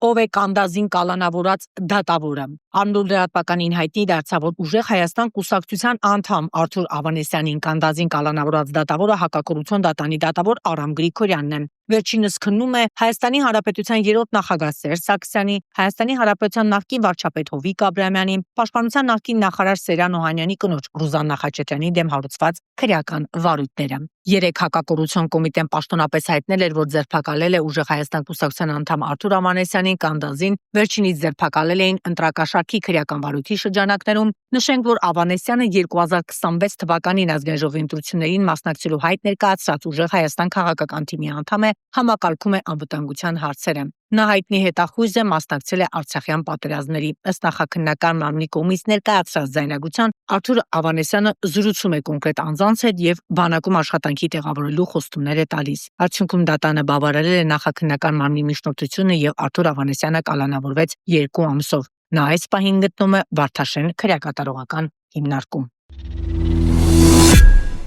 Ով է կանդազին կալանավորած դատավորը։ Արմնուր լրատվականին հայտնի դարձավ, որ ուժեղ Հայաստան կուսակցության անդամ Արթուր Ավանեսյանին կանդազին կալանավորած դատավորը հակակոռուպցիոն դատանի դատավոր Արամ Գրիգորյանն է։ Վերջինս քննում է Հայաստանի Հանրապետության երրորդ նախագահ Սերժ Սարգսյանի, Հայաստանի Հանրապետության նախկին վարչապետ Հովիկ Աբրահամյանի, Պաշտպանության նախկին նախարար Սերան Օհանյանի կնոջ Ռուզաննա Խաչատրյանի դեմ հարուցված քրեական վարույթները։ Երեք հակակոռուպցիոն կոմիտեն պաշտոնապես հայտնել էր, որ ձերբակալել է ուժեղ Հայաստան կուսակցության անդամ Արթուր Ավանեսյանին կանդազին, վերջինից ձերբակալել էին ընտրակաշառքի քրեական վարույթի շրջանակներում։ Նշենք, որ Ավանեսյանը 2026 թվականին ազգային ժողովի ընտրություններին մասնակցելու հայտ ներկայացրած ուժեղ Հայաստան քաղաքական թիմի անդամ է, համակարգում է անվտանգության հարցերը։ Նա հայտնի հետախույզ է, մասնակցել է Արցախյան պատերազմների։ Ըստ նախաքննական մարմնի կողմից ներկայացրած ձայնագրության Արթուր Ավանեսյանը զրուցում է կոնկրետ անձանց հետ եւ բանակում աշխատանքի տեղավորելու խոստումներ է տալիս։ Արդյունքում դատանը բավարարել է նախաքննական մարմնի միջնորդությունը եւ Արթուր Ավանեսյանը կալանավորվեց 2 ամսով։ Նա այս պահին գտնում է Վարդաշեն քրեակատարողական հիմնարկում։